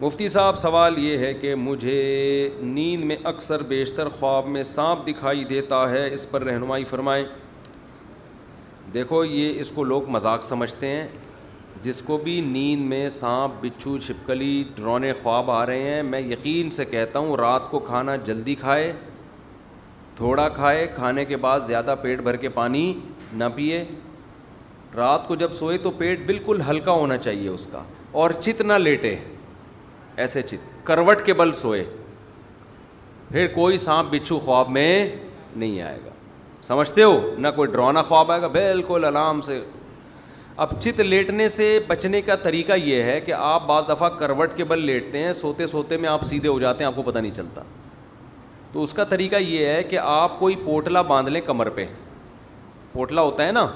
مفتی صاحب سوال یہ ہے کہ مجھے نیند میں اکثر بیشتر خواب میں سانپ دکھائی دیتا ہے, اس پر رہنمائی فرمائیں. دیکھو یہ اس کو لوگ مذاق سمجھتے ہیں. جس کو بھی نیند میں سانپ بچھو چھپکلی ڈراؤنے خواب آ رہے ہیں, میں یقین سے کہتا ہوں رات کو کھانا جلدی کھائے, تھوڑا کھائے, کھانے کے بعد زیادہ پیٹ بھر کے پانی نہ پیے. رات کو جب سوئے تو پیٹ بالکل ہلکا ہونا چاہیے اس کا, اور چت نہ لیٹے, ایسے چت کروٹ کے بل سوئے, پھر کوئی سانپ بچھو خواب میں نہیں آئے گا. سمجھتے ہو, نہ کوئی ڈراؤنا خواب آئے گا, بالکل آرام سے. اب چت لیٹنے سے بچنے کا طریقہ یہ ہے کہ آپ بعض دفعہ کروٹ کے بل لیٹتے ہیں, سوتے سوتے میں آپ سیدھے ہو جاتے ہیں, آپ کو پتہ نہیں چلتا. تو اس کا طریقہ یہ ہے کہ آپ کوئی پوٹلا باندھ لیں کمر پہ. پوٹلا ہوتا ہے نا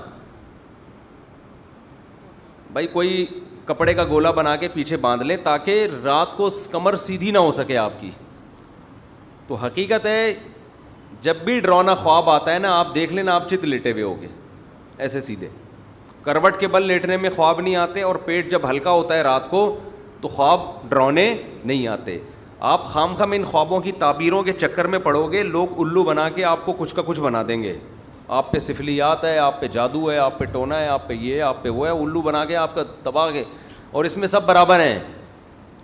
بھائی, کوئی کپڑے کا گولا بنا کے پیچھے باندھ لیں تاکہ رات کو کمر سیدھی نہ ہو سکے آپ کی. تو حقیقت ہے جب بھی ڈراؤنا خواب آتا ہے نا, آپ دیکھ لینا آپ چت لیٹے ہوئے ہوگے ایسے سیدھے. کروٹ کے بل لیٹنے میں خواب نہیں آتے, اور پیٹ جب ہلکا ہوتا ہے رات کو تو خواب ڈراؤنے نہیں آتے. آپ خام خام ان خوابوں کی تعبیروں کے چکر میں پڑو گے, لوگ الو بنا کے آپ کو کچھ کا کچھ بنا دیں گے. آپ پہ سفلیات ہے, آپ پہ جادو ہے, آپ پہ ٹونا ہے, آپ پہ یہ ہے, آپ پہ وہ ہے, الو بنا کے آپ کا تباہ کے. اور اس میں سب برابر ہیں,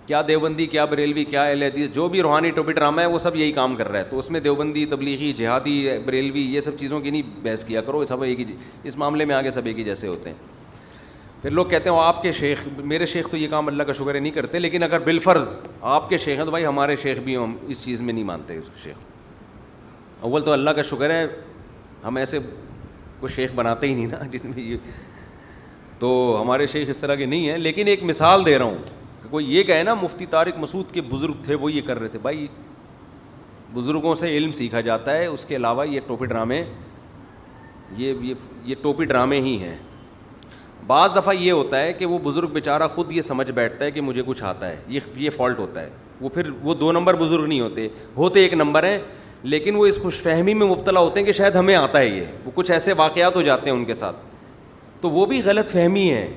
کیا دیوبندی, کیا بریلوی, کیا اہل حدیث, جو بھی روحانی ٹوپی ڈرامہ ہے وہ سب یہی کام کر رہا ہے. تو اس میں دیوبندی, تبلیغی, جہادی, بریلوی, یہ سب چیزوں کی نہیں بحث کیا کرو, سب ایک ہی, اس معاملے میں آگے سب ایک ہی جیسے ہوتے ہیں. پھر لوگ کہتے ہیں آپ کے شیخ, میرے شیخ تو یہ کام اللہ کا شکر ہے نہیں کرتے, لیکن اگر بالفرض آپ کے شیخ ہیں تو بھائی ہمارے شیخ بھی, ہم اس چیز میں نہیں مانتے. شیخ اول تو اللہ کا شکر ہے ہم ایسے کوئی شیخ بناتے ہی نہیں نا جن میں یہ, تو ہمارے شیخ اس طرح کے نہیں ہیں. لیکن ایک مثال دے رہا ہوں کہ کوئی یہ کہے نا مفتی طارق مسعود کے بزرگ تھے وہ یہ کر رہے تھے, بھائی بزرگوں سے علم سیکھا جاتا ہے, اس کے علاوہ یہ ٹوپی ڈرامے, یہ ٹوپی ڈرامے ہی ہیں. بعض دفعہ یہ ہوتا ہے کہ وہ بزرگ بیچارہ خود یہ سمجھ بیٹھتا ہے کہ مجھے کچھ آتا ہے, یہ فالٹ ہوتا ہے. وہ پھر وہ 2 نمبر بزرگ نہیں ہوتے 1 نمبر ہیں, لیکن وہ اس خوش فہمی میں مبتلا ہوتے ہیں کہ شاید ہمیں آتا ہے یہ. وہ کچھ ایسے واقعات ہو جاتے ہیں ان کے ساتھ, تو وہ بھی غلط فہمی ہے.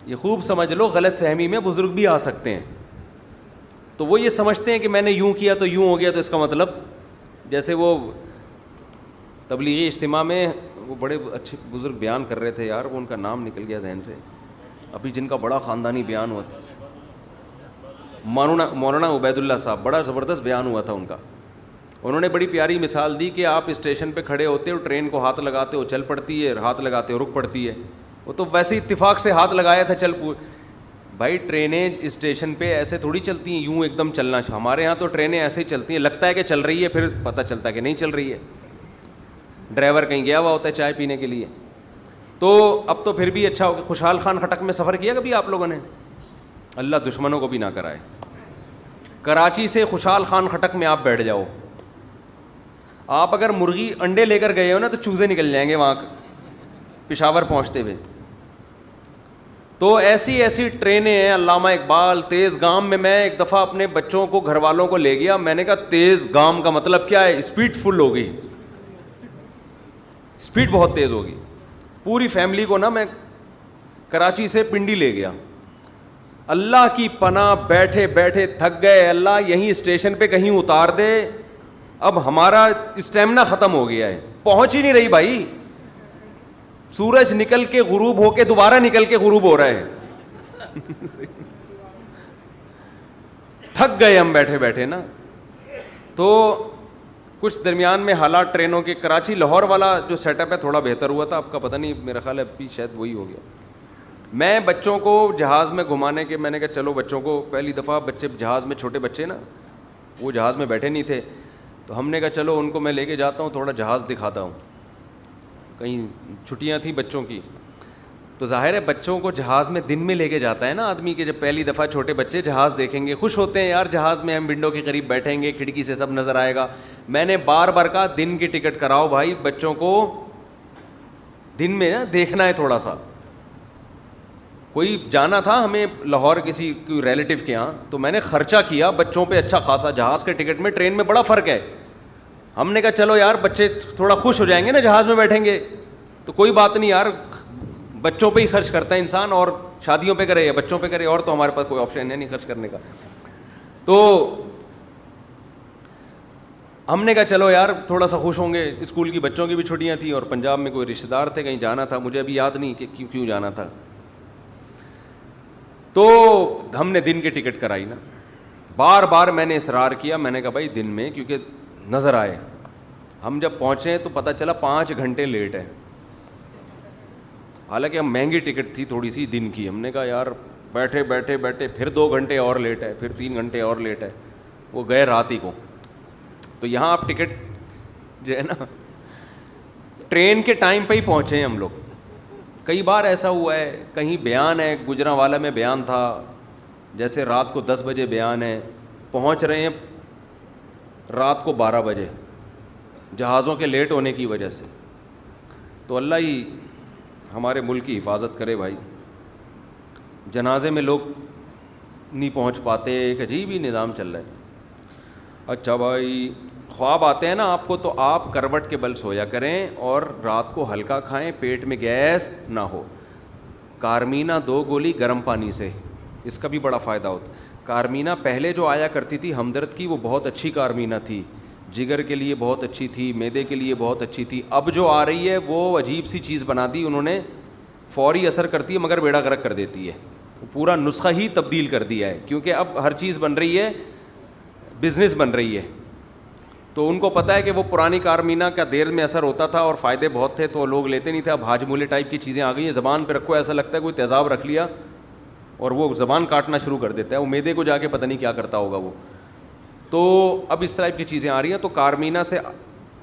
یہ خوب سمجھ لو, غلط فہمی میں بزرگ بھی آ سکتے ہیں. تو وہ یہ سمجھتے ہیں کہ میں نے یوں کیا تو یوں ہو گیا, تو اس کا مطلب جیسے وہ تبلیغی اجتماع میں وہ بڑے اچھے بزرگ بیان کر رہے تھے یار, وہ ان کا نام نکل گیا ذہن سے ابھی, جن کا بڑا خاندانی بیان ہوا تھا, مولانا عبید اللہ صاحب, بڑا زبردست بیان ہوا تھا ان کا. انہوں نے بڑی پیاری مثال دی کہ آپ اسٹیشن پہ کھڑے ہوتے ہو, ٹرین کو ہاتھ لگاتے ہو چل پڑتی ہے, ہاتھ لگاتے ہو رک پڑتی ہے. وہ تو ویسے اتفاق سے ہاتھ لگایا تھا چل بھائی ٹرینیں اسٹیشن پہ ایسے تھوڑی چلتی ہیں یوں ایک دم چلنا. ہمارے یہاں تو ٹرینیں ایسے ہی چلتی ہیں, لگتا ہے کہ چل رہی ہے, پھر پتہ چلتا ہے کہ نہیں چل رہی ہے, ڈرائیور کہیں گیا ہوا ہوتا ہے چائے پینے کے لیے. تو اب تو پھر بھی اچھا ہو گیا. خوشحال خان خٹک میں سفر کیا کبھی آپ لوگوں نے؟ اللہ دشمنوں کو بھی نہ کرائے. کراچی سے خوشحال خان خٹک میں آپ بیٹھ جاؤ, آپ اگر مرغی انڈے لے کر گئے ہو نا تو چوزے نکل جائیں گے وہاں پشاور پہنچتے ہوئے. تو ایسی ٹرینیں ہیں. علامہ اقبال تیز گام میں ایک دفعہ اپنے بچوں کو گھر والوں کو لے گیا, میں نے کہا تیز گام کا مطلب کیا ہے؟ اسپیڈ فل ہو گئی, اسپیڈ بہت تیز ہوگی. پوری فیملی کو نا میں کراچی سے پنڈی لے گیا. اللہ کی پناہ بیٹھے بیٹھے تھک گئے, اللہ یہیں اسٹیشن پہ کہیں اتار دے, اب ہمارا اسٹیمنا ختم ہو گیا ہے, پہنچ ہی نہیں رہی بھائی. سورج نکل کے غروب ہو کے دوبارہ نکل کے غروب ہو رہا ہے. تھک گئے ہم بیٹھے بیٹھے نا. تو کچھ درمیان میں حالات ٹرینوں کے, کراچی لاہور والا جو سیٹ اپ ہے تھوڑا بہتر ہوا تھا, آپ کا پتہ نہیں, میرا خیال ہے ابھی شاید وہی ہو گیا. میں بچوں کو جہاز میں گھمانے کے, میں نے کہا چلو بچوں کو, پہلی دفعہ بچے جہاز میں, چھوٹے بچے نا وہ جہاز میں بیٹھے نہیں تھے, تو ہم نے کہا چلو ان کو میں لے کے جاتا ہوں, تھوڑا جہاز دکھاتا ہوں. کہیں چھٹیاں تھیں بچوں کی, تو ظاہر ہے بچوں کو جہاز میں دن میں لے کے جاتا ہے نا آدمی, کہ جب پہلی دفعہ چھوٹے بچے جہاز دیکھیں گے خوش ہوتے ہیں, یار جہاز میں ہم ونڈو کے قریب بیٹھیں گے, کھڑکی سے سب نظر آئے گا. میں نے بار بار کہا دن کی ٹکٹ کراؤ بھائی, بچوں کو دن میں نا دیکھنا ہے تھوڑا سا. کوئی جانا تھا ہمیں لاہور کسی کوئی ریلیٹیو کے یہاں, تو میں نے خرچہ کیا بچوں پہ اچھا خاصا. جہاز کے ٹکٹ میں ٹرین میں بڑا فرق ہے. ہم نے کہا چلو یار بچے تھوڑا خوش ہو جائیں گے نا جہاز میں بیٹھیں گے, تو کوئی بات نہیں یار, بچوں پہ ہی خرچ کرتا ہے انسان, اور شادیوں پہ کرے یا بچوں پہ کرے, اور تو ہمارے پاس کوئی آپشن ہے نہیں خرچ کرنے کا. تو ہم نے کہا چلو یار تھوڑا سا خوش ہوں گے, اسکول کی بچوں کی بھی چھٹیاں تھیں اور پنجاب میں کوئی رشتہ دار تھے, کہیں جانا تھا, مجھے ابھی یاد نہیں کہ کیوں جانا تھا. تو ہم نے دن کی ٹکٹ کرائی نا, بار بار میں نے اصرار کیا, میں نے کہا بھائی دن میں, کیونکہ نظر آئے. ہم جب پہنچے تو پتہ چلا 5 گھنٹے لیٹ ہے, حالانکہ ہم مہنگی ٹکٹ تھی تھوڑی سی دن کی. ہم نے کہا یار بیٹھے بیٹھے بیٹھے پھر 2 گھنٹے اور لیٹ ہے, پھر 3 گھنٹے اور لیٹ ہے, وہ گئے رات ہی کو. تو یہاں آپ ٹکٹ جو ہے نا ٹرین کے ٹائم پہ ہی پہنچے ہیں ہم لوگ. کئی بار ایسا ہوا ہے, کہیں بیان ہے, گجرانوالہ میں بیان تھا, جیسے رات کو 10 بجے بیان ہے, پہنچ رہے ہیں رات کو 12 بجے جہازوں کے لیٹ ہونے کی وجہ سے. تو اللہ ہی ہمارے ملک کی حفاظت کرے بھائی. جنازے میں لوگ نہیں پہنچ پاتے, ایک عجیب ہی نظام چل رہا ہے. اچھا بھائی, خواب آتے ہیں نا آپ کو تو آپ کروٹ کے بل سویا کریں اور رات کو ہلکا کھائیں, پیٹ میں گیس نہ ہو. کارمینا 2 گولی گرم پانی سے, اس کا بھی بڑا فائدہ ہوتا ہے. کارمینا پہلے جو آیا کرتی تھی ہمدرد کی, وہ بہت اچھی کارمینا تھی, جگر کے لیے بہت اچھی تھی, معدے کے لیے بہت اچھی تھی. اب جو آ رہی ہے وہ عجیب سی چیز بنا دی انہوں نے, فوری اثر کرتی ہے مگر بیڑا غرق کر دیتی ہے. پورا نسخہ ہی تبدیل کر دیا ہے, کیونکہ اب ہر چیز بن رہی ہے, بزنس بن رہی ہے. تو ان کو پتہ ہے کہ وہ پرانی کارمینا کا دیر میں اثر ہوتا تھا اور فائدے بہت تھے, تو لوگ لیتے نہیں تھے. اب ہاجمولے ٹائپ کی چیزیں آ گئی ہیں, زبان پہ رکھو ایسا لگتا ہے کوئی تیزاب رکھ لیا اور وہ زبان کاٹنا شروع کر دیتا ہے, وہ معدے کو جا کے پتہ نہیں کیا کرتا ہوگا وہ. تو اب اس ٹائپ کی چیزیں آ رہی ہیں. تو کارمینا سے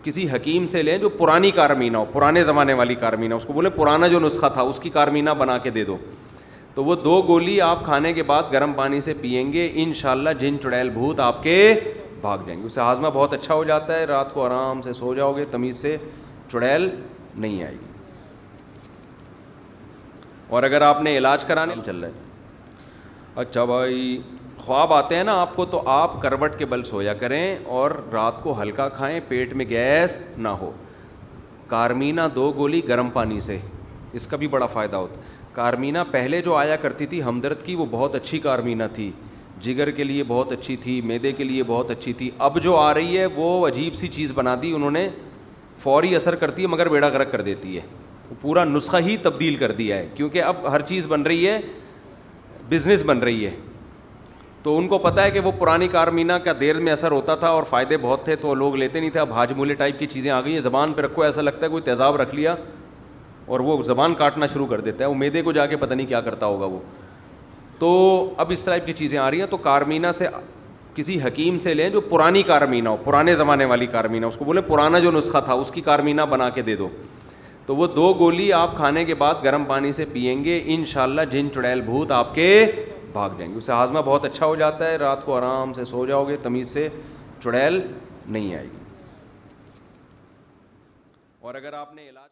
کسی حکیم سے لیں جو پرانی کارمینا ہو, پرانے زمانے والی کارمینا, اس کو بولے پرانا جو نسخہ تھا اس کی کارمینا بنا کے دے دو. تو وہ 2 گولی آپ کھانے کے بعد گرم پانی سے پئیں گے, انشاءاللہ جن چڑیل بھوت آپ کے بھاگ جائیں گے. اس سے ہاضمہ بہت اچھا ہو جاتا ہے, رات کو آرام سے سو جاؤ گے, تمیز سے چڑیل نہیں آئے گی. اور اگر آپ نے علاج کرانے چل رہا ہے. اچھا بھائی, خواب آتے ہیں نا آپ کو تو آپ کروٹ کے بل سویا کریں اور رات کو ہلکا کھائیں, پیٹ میں گیس نہ ہو. کارمینا 2 گولی گرم پانی سے, اس کا بھی بڑا فائدہ ہوتا ہے. کارمینا پہلے جو آیا کرتی تھی ہمدرد کی, وہ بہت اچھی کارمینا تھی, جگر کے لیے بہت اچھی تھی, معدے کے لیے بہت اچھی تھی. اب جو آ رہی ہے وہ عجیب سی چیز بنا دی انہوں نے, فوری اثر کرتی ہے مگر بیڑا غرق کر دیتی ہے. پورا نسخہ ہی تبدیل کر دیا ہے, کیونکہ اب ہر چیز بن رہی ہے, بزنس بن رہی ہے. تو ان کو پتہ ہے کہ وہ پرانی کارمینا کا دیر میں اثر ہوتا تھا اور فائدے بہت تھے, تو لوگ لیتے نہیں تھے. اب ہاجمولے ٹائپ کی چیزیں آ گئی ہیں, زبان پہ رکھو ایسا لگتا ہے کوئی تیزاب رکھ لیا اور وہ زبان کاٹنا شروع کر دیتا ہے, وہ معدے کو جا کے پتہ نہیں کیا کرتا ہوگا وہ. تو اب اس طرح کی چیزیں آ رہی ہیں. تو کارمینا سے کسی حکیم سے لیں جو پرانی کارمینا ہو, پرانے زمانے والی کارمینا, اس کو بولے پرانا جو نسخہ تھا اس کی کارمینا بنا کے دے دو. تو وہ 2 گولی آپ کھانے کے بعد گرم پانی سے پئیں گے, انشاءاللہ جن چڑیل بھوت آپ کے بھاگ جائیں گے. اس سے ہاضمہ بہت اچھا ہو جاتا ہے, رات کو آرام سے سو جاؤ گے, تمیز سے چڑیل نہیں آئے گی. اور اگر آپ نے علاج